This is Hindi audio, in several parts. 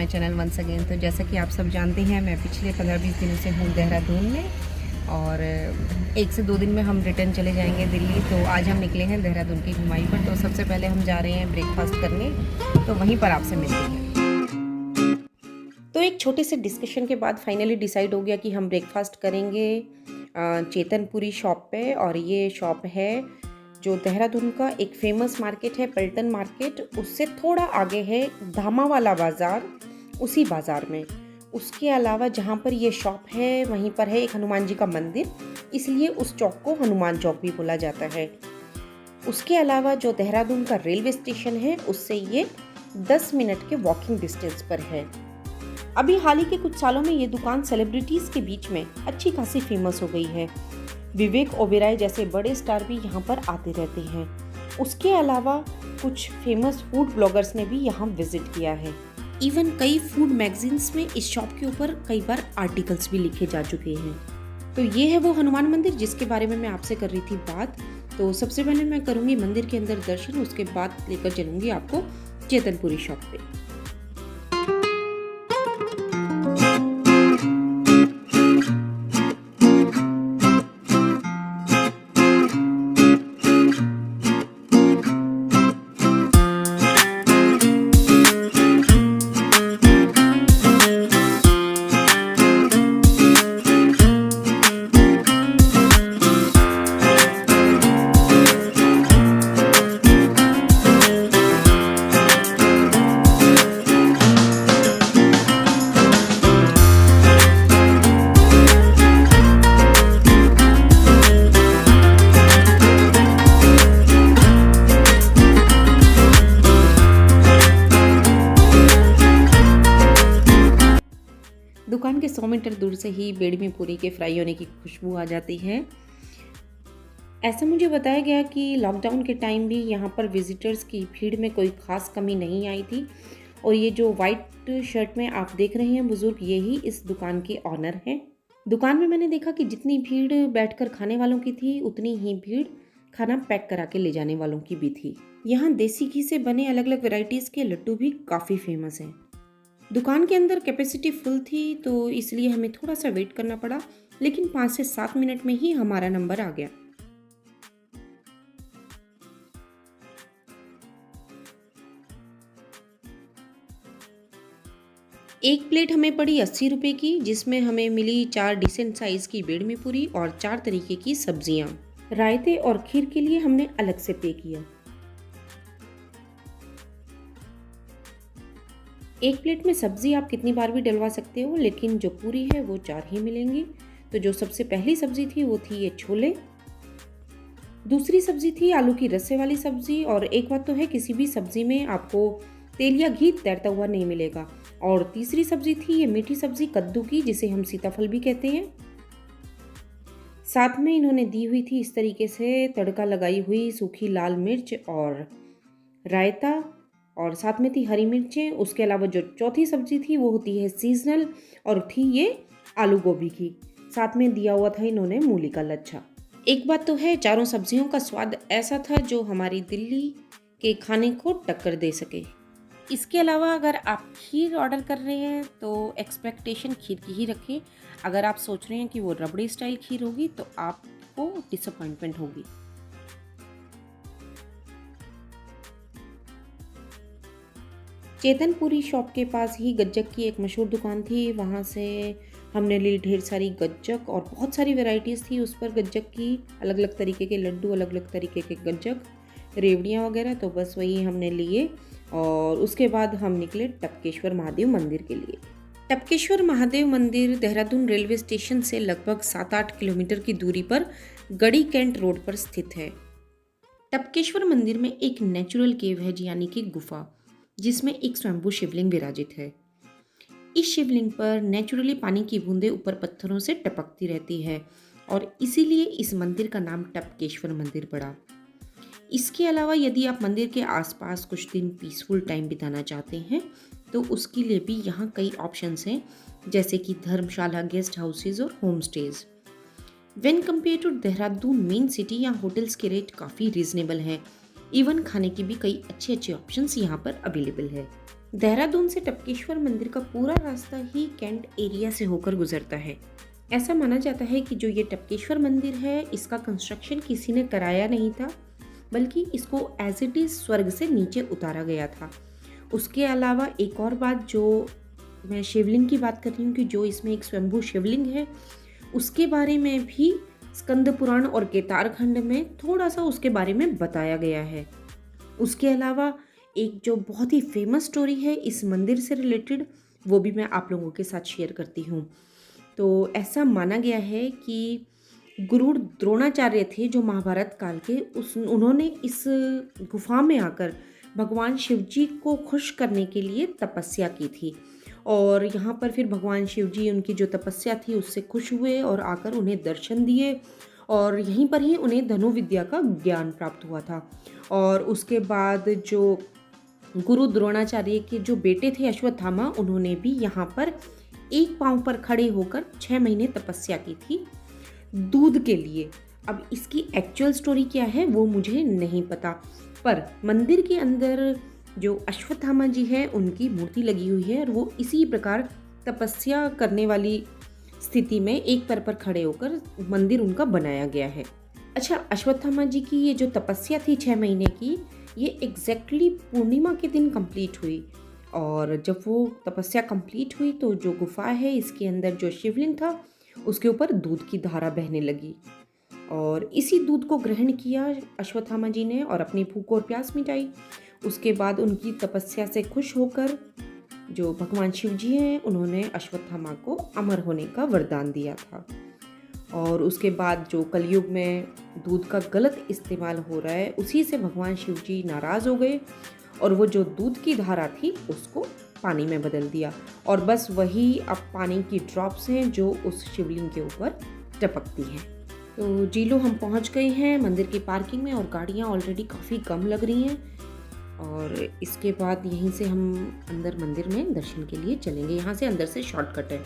My channel once again. तो जैसा कि आप सब जानते हैं, मैं पिछले 15-20 दिनों से हूँ देहरादून में और 1 से 2 दिन में हम रिटर्न चले जाएंगे दिल्ली। तो आज हम निकले हैं देहरादून की घुमाई पर। तो सबसे पहले हम जा रहे हैं ब्रेकफास्ट करने, तो वहीं पर आपसे मिलते हैं। तो एक छोटे से डिस्कशन के बाद फाइनली डिसाइड हो गया कि हम ब्रेकफास्ट करेंगे चेतनपुरी शॉप पे। और ये शॉप है जो देहरादून का एक फेमस मार्केट है, पलटन मार्केट, उससे थोड़ा आगे है धामावाला बाज़ार, उसी बाज़ार में। उसके अलावा जहाँ पर ये शॉप है वहीं पर है एक हनुमान जी का मंदिर, इसलिए उस चौक को हनुमान चौक भी बोला जाता है। उसके अलावा जो देहरादून का रेलवे स्टेशन है उससे ये 10 मिनट के वॉकिंग डिस्टेंस पर है। अभी हाल ही के कुछ सालों में ये दुकान सेलिब्रिटीज़ के बीच में अच्छी खासी फेमस हो गई है। विवेक ओबेरॉय जैसे बड़े स्टार भी यहाँ पर आते रहते हैं। उसके अलावा कुछ फेमस फूड ब्लॉगर्स ने भी यहाँ विजिट किया है। इवन कई फूड मैगजीन्स में इस शॉप के ऊपर कई बार आर्टिकल्स भी लिखे जा चुके हैं। तो ये है वो हनुमान मंदिर जिसके बारे में मैं आपसे कर रही थी बात। तो सबसे पहले मैं करूँगी मंदिर के अंदर दर्शन, उसके बाद लेकर चलूँगी आपको चेतनपुरी शॉप पे। दुकान के 100 मीटर दूर से ही बेड़मी पूरी के फ्राई होने की खुशबू आ जाती है। ऐसा मुझे बताया गया कि लॉकडाउन के टाइम भी यहाँ पर विजिटर्स की भीड़ में कोई ख़ास कमी नहीं आई थी। और ये जो वाइट शर्ट में आप देख रहे हैं बुजुर्ग, यही इस दुकान के ऑनर हैं। दुकान में मैंने देखा कि जितनी भीड़ बैठकर खाने वालों की थी, उतनी ही भीड़ खाना पैक करा के ले जाने वालों की भी थी। यहाँ देसी घी से बने अलग अलग वेराइटीज़ के लड्डू भी काफ़ी फेमस हैं। दुकान के अंदर कैपेसिटी फुल थी तो इसलिए हमें थोड़ा सा वेट करना पड़ा, लेकिन 5 से 7 मिनट में ही हमारा नंबर आ गया। एक प्लेट हमें पड़ी 80 रुपये की, जिसमें हमें मिली 4 डिसेंट साइज की बेड़मी पूरी और 4 तरीके की सब्जियां। रायते और खीर के लिए हमने अलग से पे किया। एक प्लेट में सब्जी आप कितनी बार भी डलवा सकते हो, लेकिन जो पूरी है वो 4 ही मिलेंगी। तो जो सबसे पहली सब्जी थी वो थी ये छोले। दूसरी सब्जी थी आलू की रस्से वाली सब्जी। और एक बात तो है, किसी भी सब्जी में आपको तेल या घी तैरता हुआ नहीं मिलेगा। और तीसरी सब्जी थी ये मीठी सब्जी कद्दू की, जिसे हम सीताफल भी कहते हैं। साथ में इन्होंने दी हुई थी इस तरीके से तड़का लगाई हुई सूखी लाल मिर्च और रायता, और साथ में थी हरी मिर्चें। उसके अलावा जो चौथी सब्जी थी वो होती है सीजनल, और थी ये आलू गोभी की। साथ में दिया हुआ था इन्होंने मूली का लच्छा। एक बात तो है, चारों सब्जियों का स्वाद ऐसा था जो हमारी दिल्ली के खाने को टक्कर दे सके। इसके अलावा अगर आप खीर ऑर्डर कर रहे हैं तो एक्सपेक्टेशन खीर की ही रखें। अगर आप सोच रहे हैं कि वो रबड़ी स्टाइल खीर होगी तो आपको डिसअपॉइंटमेंट होगी। चेतनपुरी शॉप के पास ही गज्जक की एक मशहूर दुकान थी, वहाँ से हमने ली ढेर सारी गज्जक और बहुत सारी वैरायटीज़ थी उस पर गज्जक की, अलग अलग तरीके के लड्डू, अलग अलग तरीके के गज्जक, रेवड़ियाँ वगैरह। तो बस वही हमने लिए और उसके बाद हम निकले टपकेश्वर महादेव मंदिर के लिए। टपकेश्वर महादेव मंदिर देहरादून रेलवे स्टेशन से लगभग 7-8 किलोमीटर की दूरी पर गढ़ी कैंट रोड पर स्थित है। टपकेश्वर मंदिर में एक नेचुरल केव है, यानी कि गुफा, जिसमें एक स्वयंभू शिवलिंग विराजित है। इस शिवलिंग पर नेचुरली पानी की बूंदें ऊपर पत्थरों से टपकती रहती है और इसीलिए इस मंदिर का नाम टपकेश्वर मंदिर पड़ा। इसके अलावा यदि आप मंदिर के आसपास कुछ दिन पीसफुल टाइम बिताना चाहते हैं तो उसके लिए भी यहाँ कई ऑप्शंस हैं, जैसे कि धर्मशाला, गेस्ट हाउसेज और home stays. When compare to Dehradun main city, यहाँ होटल्स के रेट काफ़ी रीजनेबल हैं। इवन खाने की भी कई अच्छे अच्छे ऑप्शंस यहाँ पर अवेलेबल है। देहरादून से टपकेश्वर मंदिर का पूरा रास्ता ही कैंट एरिया से होकर गुजरता है। ऐसा माना जाता है कि जो ये टपकेश्वर मंदिर है, इसका कंस्ट्रक्शन किसी ने कराया नहीं था, बल्कि इसको एज इट इज़ स्वर्ग से नीचे उतारा गया था। उसके अलावा एक और बात, जो मैं शिवलिंग की बात कर रही हूँ कि जो इसमें एक स्वयंभू शिवलिंग है, उसके बारे में भी स्कंद पुराण और केदार खंड में थोड़ा सा उसके बारे में बताया गया है। उसके अलावा एक जो बहुत ही फेमस स्टोरी है इस मंदिर से रिलेटेड, वो भी मैं आप लोगों के साथ शेयर करती हूँ। तो ऐसा माना गया है कि गुरु द्रोणाचार्य थे जो महाभारत काल के, उन्होंने इस गुफा में आकर भगवान शिव जी को खुश करने के लिए तपस्या की थी। और यहाँ पर फिर भगवान शिव जी उनकी जो तपस्या थी उससे खुश हुए और आकर उन्हें दर्शन दिए, और यहीं पर ही उन्हें धनुर्विद्या का ज्ञान प्राप्त हुआ था। और उसके बाद जो गुरु द्रोणाचार्य के जो बेटे थे अश्वत्थामा, उन्होंने भी यहाँ पर एक पांव पर खड़े होकर 6 महीने तपस्या की थी दूध के लिए। अब इसकी एक्चुअल स्टोरी क्या है वो मुझे नहीं पता, पर मंदिर के अंदर जो अश्वत्थामा जी है उनकी मूर्ति लगी हुई है, और वो इसी प्रकार तपस्या करने वाली स्थिति में एक पैर पर खड़े होकर मंदिर उनका बनाया गया है। अच्छा, अश्वत्थामा जी की ये जो तपस्या थी 6 महीने की, ये एग्जैक्टली पूर्णिमा के दिन कंप्लीट हुई। और जब वो तपस्या कंप्लीट हुई तो जो गुफा है इसके अंदर जो शिवलिंग था उसके ऊपर दूध की धारा बहने लगी, और इसी दूध को ग्रहण किया अश्वत्थामा जी ने और अपनी भूख और प्यास मिटाई। उसके बाद उनकी तपस्या से खुश होकर जो भगवान शिव जी हैं उन्होंने अश्वत्थामा को अमर होने का वरदान दिया था। और उसके बाद जो कलयुग में दूध का गलत इस्तेमाल हो रहा है, उसी से भगवान शिव जी नाराज़ हो गए और वो जो दूध की धारा थी उसको पानी में बदल दिया, और बस वही अब पानी की ड्रॉप्स हैं जो उस शिवलिंग के ऊपर टपकती हैं। तो जी लो, हम पहुंच गए हैं मंदिर की पार्किंग में, और गाड़ियां ऑलरेडी काफ़ी कम लग रही हैं। और इसके बाद यहीं से हम अंदर मंदिर में दर्शन के लिए चलेंगे। यहाँ से अंदर से शॉर्टकट है।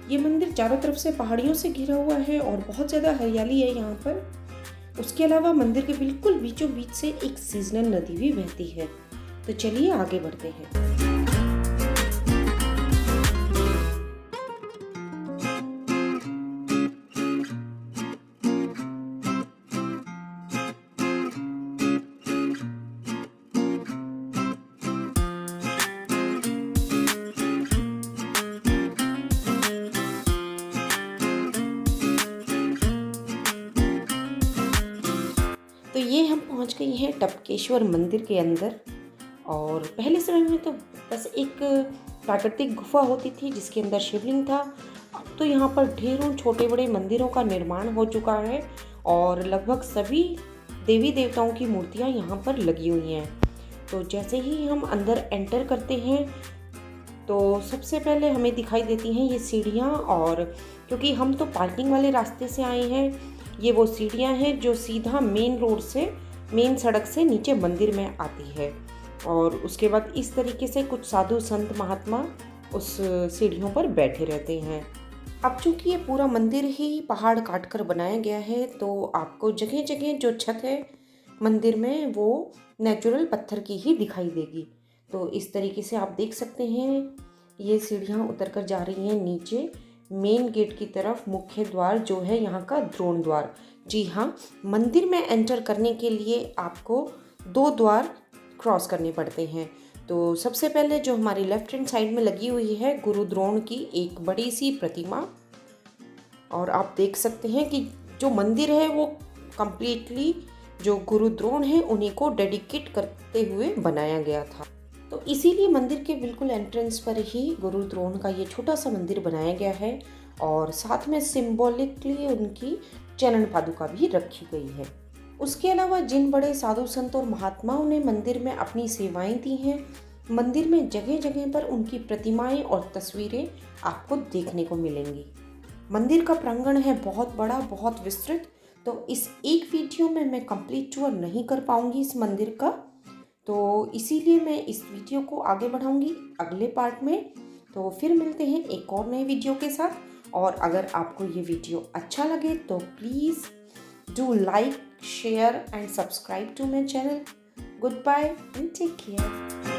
ये मंदिर चारों तरफ से पहाड़ियों से घिरा हुआ है और बहुत ज़्यादा हरियाली है यहाँ पर। उसके अलावा मंदिर के बिल्कुल बीचों बीच से एक सीजनल नदी भी बहती है। तो चलिए आगे बढ़ते हैं। तो ये हम पहुंच गए हैं टपकेश्वर मंदिर के अंदर। और पहले समय में तो बस एक प्राकृतिक गुफा होती थी जिसके अंदर शिवलिंग था। अब तो यहाँ पर ढेरों छोटे बड़े मंदिरों का निर्माण हो चुका है और लगभग सभी देवी देवताओं की मूर्तियाँ यहाँ पर लगी हुई हैं। तो जैसे ही हम अंदर एंटर करते हैं तो सबसे पहले हमें दिखाई देती हैं ये सीढ़ियाँ, और क्योंकि हम तो पार्किंग वाले रास्ते से आए हैं, ये वो सीढ़ियाँ हैं जो सीधा मेन रोड से, मेन सड़क से नीचे मंदिर में आती है। और उसके बाद इस तरीके से कुछ साधु संत महात्मा उस सीढ़ियों पर बैठे रहते हैं। अब चूँकि ये पूरा मंदिर ही पहाड़ काट कर बनाया गया है, तो आपको जगह जगह जो छत है मंदिर में वो नेचुरल पत्थर की ही दिखाई देगी। तो इस तरीके से आप देख सकते हैं ये सीढ़ियाँ उतर कर जा रही हैं नीचे मेन गेट की तरफ। मुख्य द्वार जो है यहाँ का द्रोण द्वार। जी हाँ, मंदिर में एंटर करने के लिए आपको 2 द्वार क्रॉस करने पड़ते हैं। तो सबसे पहले जो हमारी लेफ्ट हैंड साइड में लगी हुई है गुरु द्रोण की एक बड़ी सी प्रतिमा, और आप देख सकते हैं कि जो मंदिर है वो कंप्लीटली जो गुरु द्रोण है उन्हीं को डेडिकेट करते हुए बनाया गया था। तो इसीलिए मंदिर के बिल्कुल एंट्रेंस पर ही गुरु द्रोण का ये छोटा सा मंदिर बनाया गया है, और साथ में सिंबॉलिकली उनकी चरण पादुका भी रखी गई है। उसके अलावा जिन बड़े साधु संत और महात्माओं ने मंदिर में अपनी सेवाएं दी हैं, मंदिर में जगह जगह पर उनकी प्रतिमाएं और तस्वीरें आपको देखने को मिलेंगी। मंदिर का प्रांगण है बहुत बड़ा, बहुत विस्तृत। तो इस एक वीडियो में मैं कंप्लीट टूर नहीं कर पाऊंगी इस मंदिर का, तो इसीलिए मैं इस वीडियो को आगे बढ़ाऊंगी अगले पार्ट में। तो फिर मिलते हैं एक और नए वीडियो के साथ। और अगर आपको ये वीडियो अच्छा लगे तो please do like, share and subscribe to my channel. Goodbye and take care.